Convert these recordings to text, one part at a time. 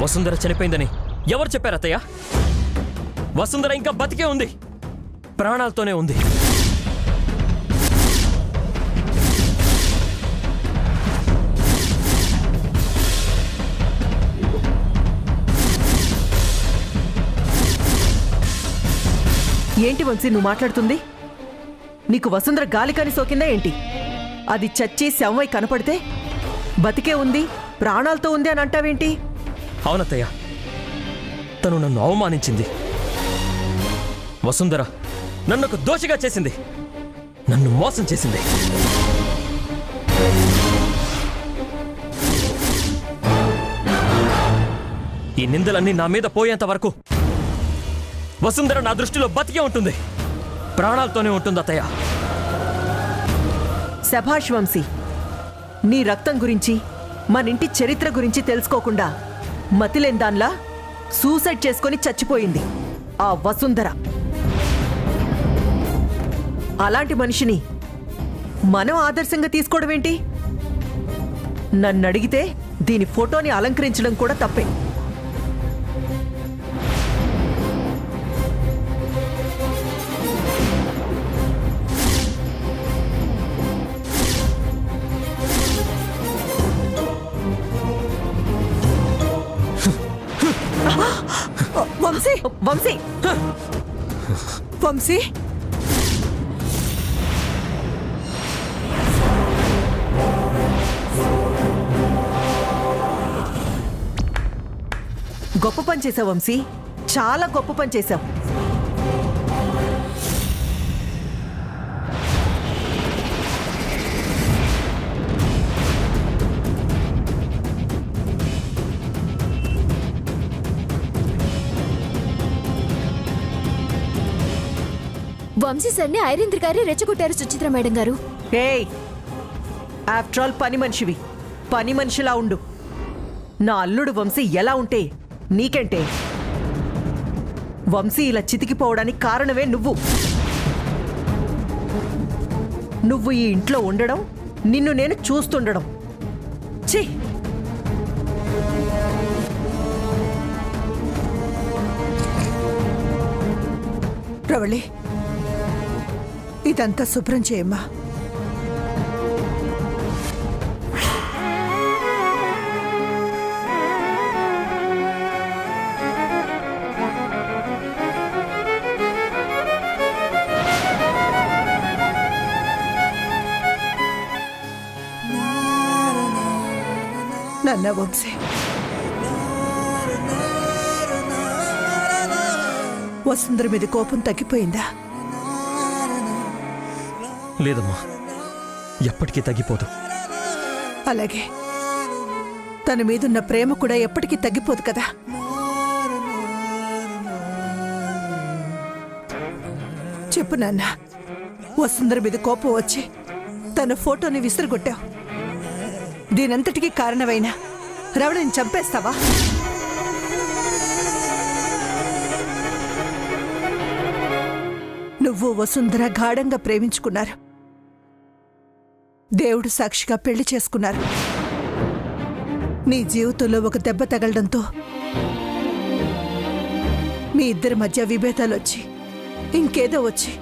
వసుంధర చనిపోయిందని ఎవరు చెప్పారు అత్తయ్య? వసుంధర ఇంకా బతికే ఉంది, ప్రాణాలతోనే ఉంది. ఏంటి వంశీ నువ్వు మాట్లాడుతుంది? నీకు వసుంధర గాలికాని సోకిందా ఏంటి? అది చచ్చి శవమై కనపడితే బతికే ఉంది, ప్రాణాలతో ఉంది అని అంటావేంటి? అవునత్తయ్య, తను నన్ను అవమానించింది. వసుంధర నన్ను ఒక దోషిగా చేసింది, నన్ను మోసం చేసింది. ఈ నిందలన్నీ నా మీద పోయేంత వరకు వసుంధర నా దృష్టిలో బతికే ఉంటుంది, ప్రాణాలతోనే ఉంటుంది అత్తయ్య. శభాష్ వంశీ, నీ రక్తం గురించి మనింటి చరిత్ర గురించి తెలుసుకోకుండా మతిలేని దాన్లా సూసైడ్ చేసుకొని చచ్చిపోయింది ఆ వసుంధర. అలాంటి మనిషిని మనం ఆదర్శంగా తీసుకోవడం ఏంటి? నన్నడిగితే దీని ఫోటోని అలంకరించడం కూడా తప్పే. వంశీ వంశీ వంశీ గొప్ప పని చేశావు వంశీ, చాలా గొప్ప పని చేశావు. వంశీ సార్ని ఐరేంద్ర గారే రెచ్చగొట్టారు సుచిత్ర మేడం గారు. ఏయ్, ఆఫ్టర్ ఆల్ పని మనిషివి, పని మనిషిలా ఉండు. నా అల్లుడు వంశీ ఎలా ఉంటే నీకంటే? వంశీ ఇలా చితికిపోవడానికి కారణమే నువ్వు. నువ్వు ఈ ఇంట్లో ఉండడం, నిన్ను నేను చూస్తుండడం. ఛీ! ప్రవళి, ఇదంతా శుభ్రం చేయమ్మా. నన్న వంశీ, వసుంధర మీద కోపం తగ్గిపోయిందా? లేదమ్మా, ఎప్పటికీ తగ్గిపోదు. అలాగే తన మీదున్న ప్రేమ కూడా ఎప్పటికీ తగ్గిపోదు కదా. చెప్పు నాన్న, వసుంధర మీద కోపం వచ్చి తన ఫోటోని విసిరుగొట్టావు. దీనంతటికీ కారణమైన రవణని చంపేస్తావా? నువ్వు వసుంధర గాఢంగా ప్రేమించుకున్నారు, దేవుడు సాక్షిగా పెళ్లి చేసుకున్నారు. నీ జీవితంలో ఒక దెబ్బ తగలడంతో మీ ఇద్దరి మధ్య విభేదాలు వచ్చి, ఇంకేదో వచ్చి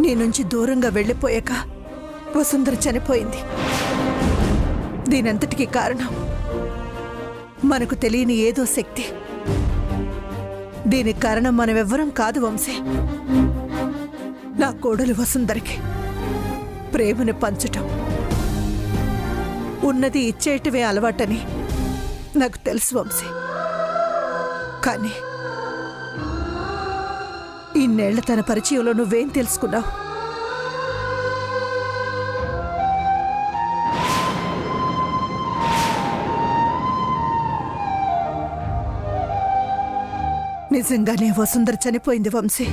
నీ నుంచి దూరంగా వెళ్ళిపోయాక వసుంధర చనిపోయింది. దీనంతటికీ కారణం మనకు తెలియని ఏదో శక్తి. దీనికి కారణం మనమెవ్వరం కాదు వంశీ. నా కోడలు వసుంధరకి ప్రేమను పంచటం, ఉన్నది ఇచ్చేయటమే అలవాటని నాకు తెలుసు వంశీ. కానీ ఇన్నేళ్ల తన పరిచయంలో నువ్వేం తెలుసుకున్నావు? నిజంగానే వసుంధర చనిపోయింది వంశీ.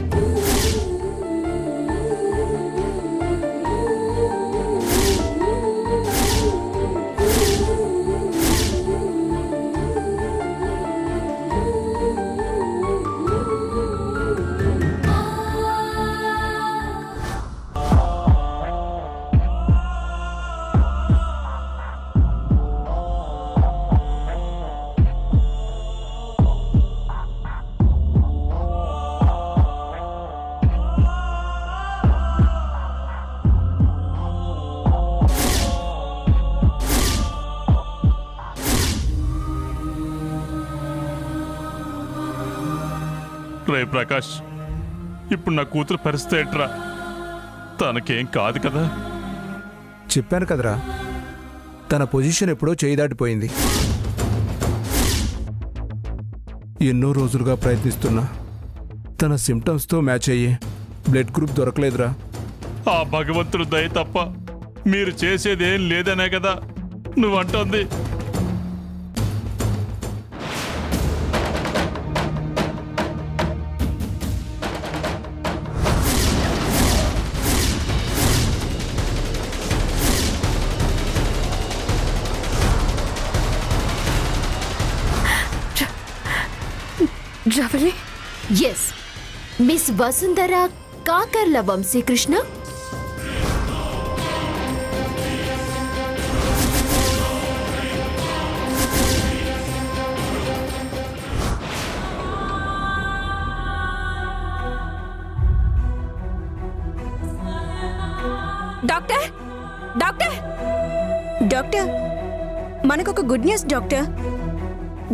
రే ప్రకాష్, ఇప్పుడు నా కూతురు పరిస్థితి ఏంట్రా? తనకేం కాదు కదా? చెప్పాను కదరా, తన పొజిషన్ ఎప్పుడో చేయి దాటిపోయింది. ఎన్నో రోజులుగా ప్రయత్నిస్తున్నా తన సిమ్టమ్స్తో మ్యాచ్ అయ్యే బ్లడ్ గ్రూప్ దొరకలేదురా. ఆ భగవంతుడు దయ తప్ప మీరు చేసేదేం లేదనే కదా నువ్వంటోంది. Ravali, yes, miss Vasundhara Kakarla Vamsikrishna. Doctor doctor doctor, మనకొక good news doctor.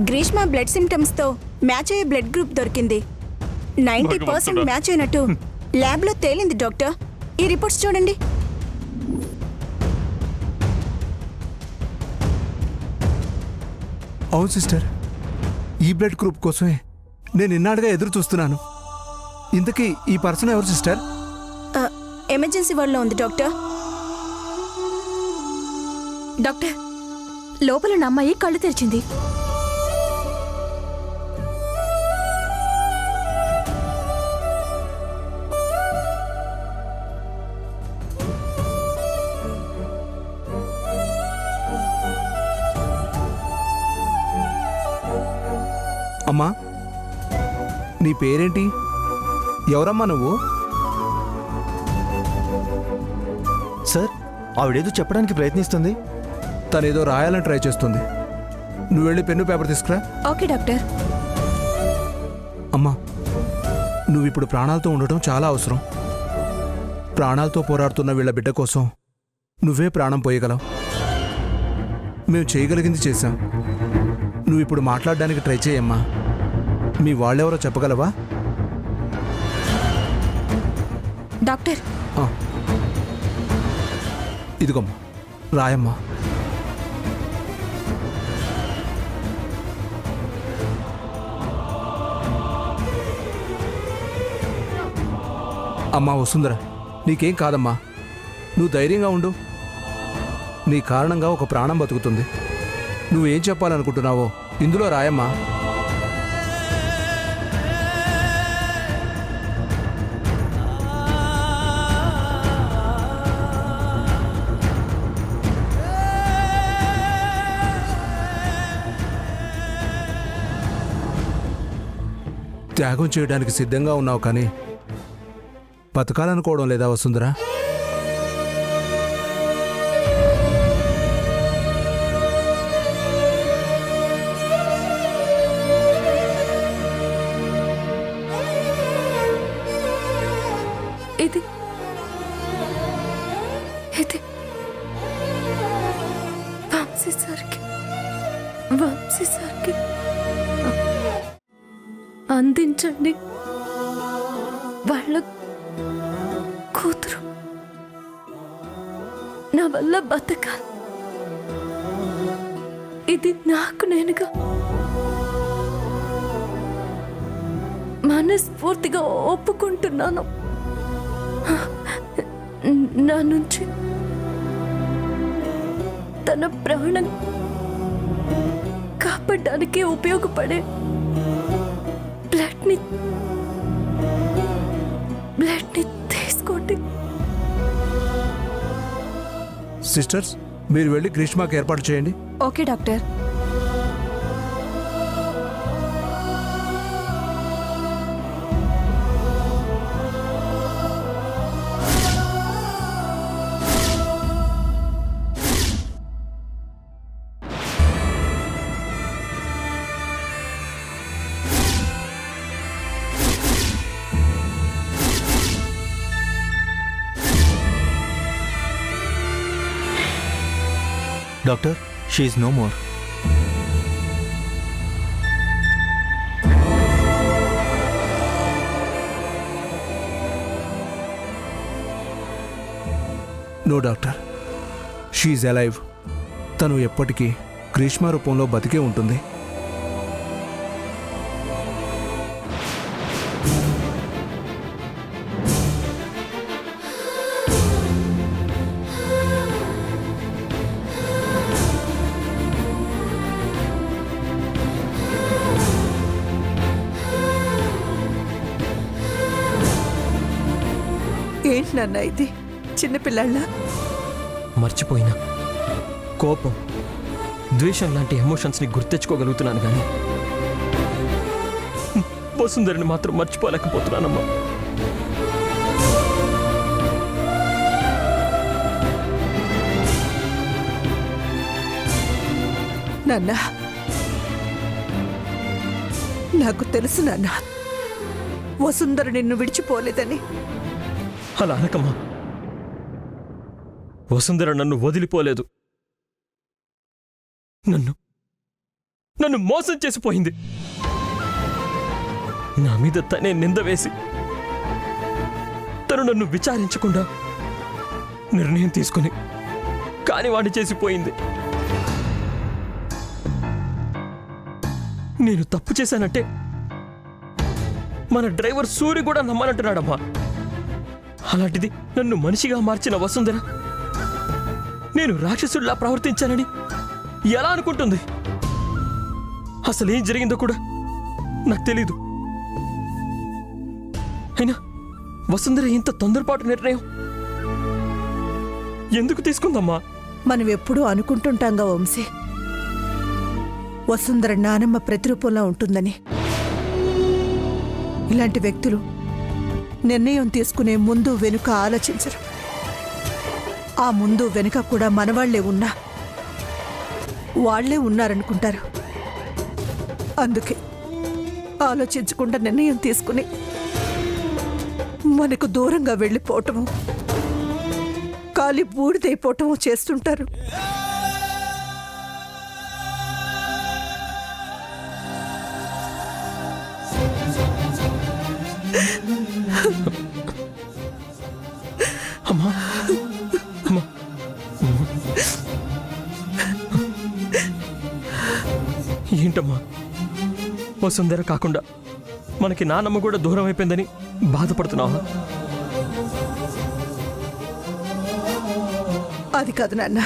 Greeshma blood సిమ్టమ్స్తో మ్యాచ్ అయ్యే బ్లడ్ గ్రూప్ దొరికింది. 90% మ్యాచ్ అయినట్టు ల్యాబ్లో తేలింది డాక్టర్. ఈ రిపోర్ట్స్ చూడండి. అవును సిస్టర్, ఈ బ్లడ్ గ్రూప్ కోసమే నేను ఇన్నాళ్ళుగా ఎదురు చూస్తున్నాను. ఇంతకీ ఈ పర్సన్ ఎవరు సిస్టర్? ఎమర్జెన్సీ వార్డులో ఉంది డాక్టర్. డాక్టర్, లోపల నా అమ్మాయి కళ్ళు తెరిచింది. అమ్మా, నీ పేరేంటి? ఎవరమ్మా నువ్వు? సార్, ఆవిడేదో చెప్పడానికి ప్రయత్నిస్తుంది. తనేదో రాయాలని ట్రై చేస్తుంది. నువ్వు వెళ్ళి పెన్ను పేపర్ తీసుకురా. Okay doctor. అమ్మా, నువ్వు ఇప్పుడు ప్రాణాలతో ఉండటం చాలా అవసరం. ప్రాణాలతో పోరాడుతున్న వీళ్ళ బిడ్డ కోసం నువ్వే ప్రాణం పోయగలవు. మేము చేయగలిగింది చేశాం. నువ్వు ఇప్పుడు మాట్లాడడానికి ట్రై చేయమ్మా. మీ వాళ్ళెవరో చెప్పగలవా? డాక్టర్, ఇదిగోమ్మా, రాయమ్మా. అమ్మా వసుంధర, నీకేం కాదమ్మా, నువ్వు ధైర్యంగా ఉండు. నీ కారణంగా ఒక ప్రాణం బతుకుతుంది. నువ్వేం చెప్పాలనుకుంటున్నావో ఇందులో రాయమ్మా. త్యాగం చేయడానికి సిద్ధంగా ఉన్నావు, కానీ బతకాలనుకోవడం లేదా వసుంధరా? ఇది ఇది వంశీ సార్కి అందించండి. వాళ్ళ కూతురు నా వల్ల బతకాలి. ఇది నాకు నేనుగా మనస్ఫూర్తిగా ఒప్పుకుంటున్నాను. నా నుంచి తన ప్రాణం కాపాడడానికి ఉపయోగపడే బ్లడ్ని తీసుకోండి. సిస్టర్స్, మీరు వెళ్ళి గ్రీష్మాకి ఏర్పాటు చేయండి. Okay doctor. Doctor, she is no more. No doctor, she's alive. తను ఎప్పటికీ గ్రీష్మ రూపంలో బతికే ఉంటుంది. ఏంటి నాన్న ఇది చిన్నపిల్లళ్ళ? మర్చిపోయినా కోపం, ద్వేషం లాంటి ఎమోషన్స్ని గుర్తెచ్చుకోగలుగుతున్నాను కానీ వసుంధరని మాత్రం మర్చిపోలేకపోతున్నానమ్మా. నాన్న, నాకు తెలుసు నాన్న, వసుంధర నిన్ను విడిచిపోలేదని. అలా అనకమ్మా. వసుంధర నన్ను వదిలిపోలేదు. నన్ను మోసం చేసిపోయింది. నా మీద తనే నింద వేసి తను నన్ను విచారించకుండా నిర్ణయం తీసుకుని కాని వాడిని చేసిపోయింది. నేను తప్పు చేశానంటే మన డ్రైవర్ సూరి కూడా నమ్మనంటున్నాడమ్మా. అలాంటిది నన్ను మనిషిగా మార్చిన వసుంధర నేను రాక్షసుడిలా ప్రవర్తించానని ఎలా అనుకుంటుంది? అసలు ఏం జరిగిందో కూడా నాకు తెలీదు. అయినా వసుంధర ఇంత తొందరపాటు నిర్ణయం ఎందుకు తీసుకుందమ్మా? మనం ఎప్పుడూ అనుకుంటుంటాంగా వంశీ, వసుంధర నానమ్మ ప్రతిరూపంలో ఉంటుందని. ఇలాంటి వ్యక్తులు నిర్ణయం తీసుకునే ముందు వెనుక ఆలోచించరు. ఆ ముందు వెనుక కూడా మనవాళ్లే ఉన్నా వాళ్లే ఉన్నారనుకుంటారు. అందుకే ఆలోచించకుండా నిర్ణయం తీసుకుని మనకు దూరంగా వెళ్ళిపోవటము, కాలి బూడిదైపోవటము చేస్తుంటారు. అమ్మా, అమ్మా, ఏంటమ్మా వసుంధర కాకుండా మనకి నాన్నమ్మ కూడా దూరం అయిపోయిందని బాధపడుతున్నావా? అది కాదు నాన్న,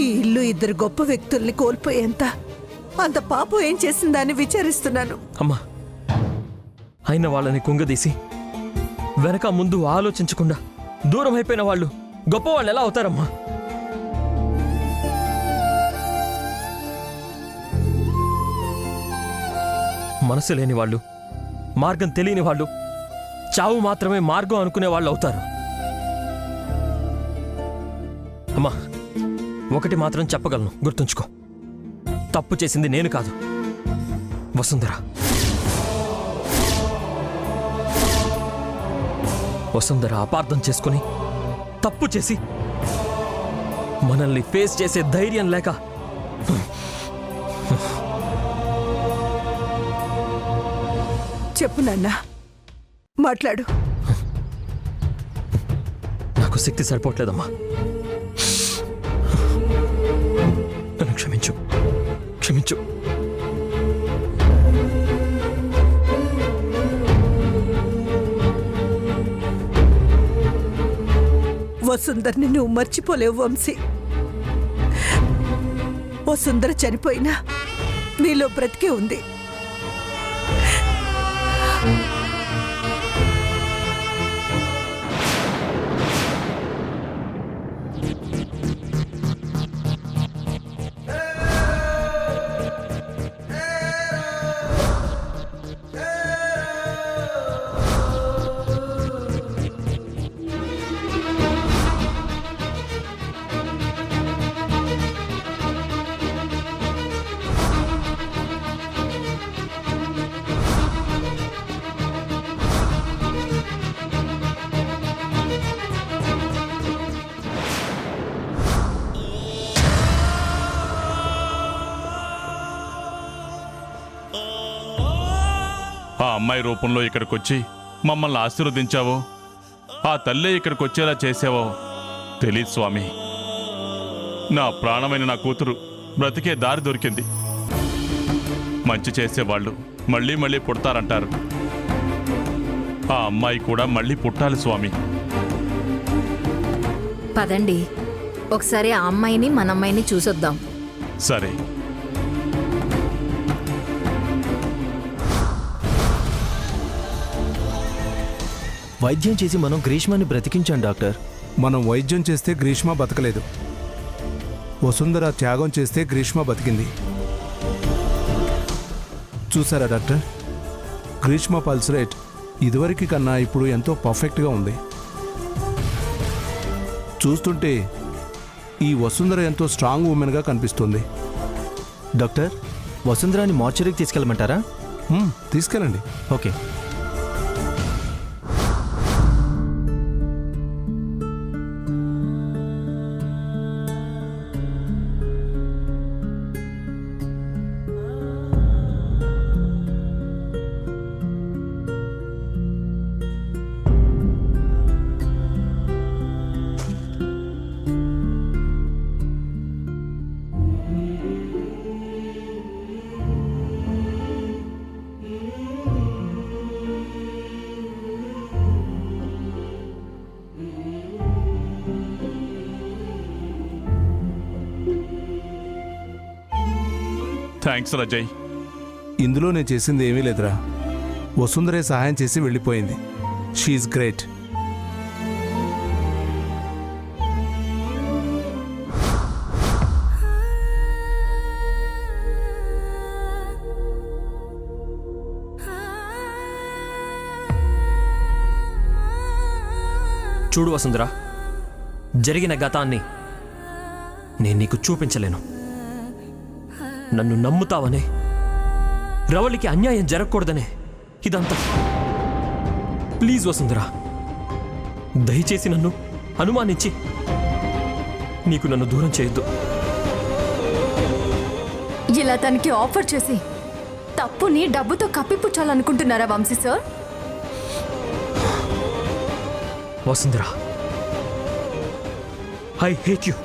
ఈ ఇల్లు ఇద్దరు గొప్ప వ్యక్తుల్ని కోల్పోయేంత అంత పాపం ఏం చేసిందని విచారిస్తున్నాను. అమ్మా, అయిన వాళ్ళని కుంగదీసి వెనక ముందు ఆలోచించకుండా దూరం అయిపోయిన వాళ్ళు గొప్పవాళ్ళు ఎలా అవుతారమ్మా? మనసు లేని వాళ్ళు, మార్గం తెలియని వాళ్ళు చావు మాత్రమే మార్గం అనుకునే వాళ్ళు అవుతారు. అమ్మా, ఒకటి మాత్రం చెప్పగలను, గుర్తుంచుకో. తప్పు చేసింది నేను కాదు, వసుంధర. వసుంధర అపార్థం చేసుకుని తప్పు చేసి మనల్ని ఫేస్ చేసే ధైర్యం లేక చెప్పు నాన్న, మాట్లాడు. నాకు శక్తి సరిపోవట్లేదమ్మా. నన్ను క్షమించు, క్షమించు. వసుంధర్ని నువ్వు మర్చిపోలేవు వంశీ. వసుంధర చనిపోయినా నీలో బ్రతికే ఉంది. ఆ అమ్మాయి రూపంలో ఇక్కడికొచ్చి మమ్మల్ని ఆశీర్వదించావో ఆ తల్లే ఇక్కడికి వచ్చేలా చేసావో తెలీదు స్వామి. నా ప్రాణమైన నా కూతురు బ్రతికే దారి దొరికింది. మంచి చేసేవాళ్ళు మళ్ళీ మళ్ళీ పుడతారంటారు. ఆ అమ్మాయి కూడా మళ్ళీ పుట్టాలి స్వామి. పదండి, ఒకసారి ఆ అమ్మాయిని మన అమ్మాయిని చూసొద్దాం. సరే. వైద్యం చేసి మనం గ్రీష్మాని బ్రతికించాం డాక్టర్. మనం వైద్యం చేస్తే గ్రీష్మ బతకలేదు. వసుంధర త్యాగం చేస్తే గ్రీష్మ బతికింది. చూసారా డాక్టర్, గ్రీష్మ పల్స్ రేట్ ఇదివరకు కన్నా ఇప్పుడు ఎంతో పర్ఫెక్ట్గా ఉంది. చూస్తుంటే ఈ వసుంధర ఎంతో స్ట్రాంగ్ ఉమెన్గా కనిపిస్తుంది. డాక్టర్, వసుంధరాని మార్చరీకి తీసుకెళ్ళమంటారా? తీసుకెళ్ళండి. ఓకే. థ్యాంక్స్ రజయ్. ఇందులో నేను చేసింది ఏమీ లేదురా. వసుంధరే సహాయం చేసి వెళ్ళిపోయింది. She's great. చూడు వసుంధర, జరిగిన గతాన్ని నేను నీకు చూపించలేను. నన్ను నమ్ముతావనే, రవళికి అన్యాయం జరగకూడదనే ఇదంతా. ప్లీజ్ వసుంధర, దయచేసి నన్ను అనుమానించి నీకు నన్ను దూరం చేయొద్దు. ఇలా తనకి ఆఫర్ చేసి తప్పుని డబ్బుతో కప్పిపుచ్చాలనుకుంటున్నారా Vamsi sir? Vasundhara, I hate you.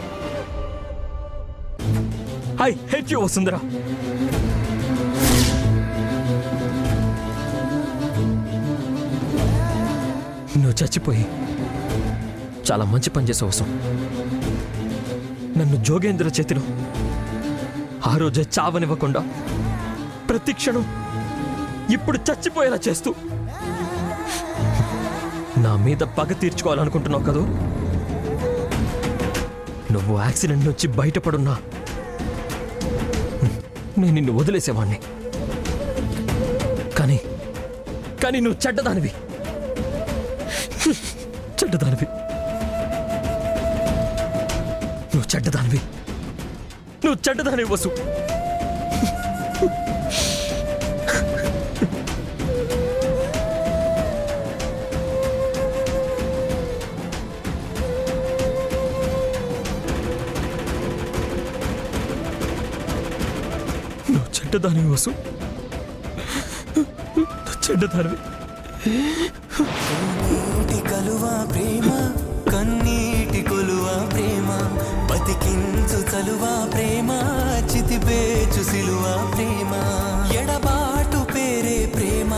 I hate you, Vasundhara. నువ్వు చచ్చిపోయి చాలా మంచి పని చేసావు వసు. నన్ను జోగేంద్ర చేతిలో ఆ రోజే చావనివ్వకుండా ప్రతి క్షణం ఇప్పుడు చచ్చిపోయేలా చేస్తూ నా మీద పగ తీర్చుకోవాలనుకుంటున్నావు కదూ. నువ్వు యాక్సిడెంట్ నుంచి బయటపడున్నా నేను నిన్ను వదిలేసేవాణ్ణి. కానీ నువ్వు చెడ్డదానివి. చెడ్డదానివి. నువ్వు చెడ్డదానివి. నువ్వు చెడ్డదానివి వసు. చెడ్డదానివి వసు. చెడ్డదానివి. కలువా ప్రేమ, కన్నీటి కొలువా ప్రేమ, బతికించు చలువా ప్రేమ, చితిపేచు సిలువా ప్రేమ, ఎడబాటు పేరే ప్రేమ,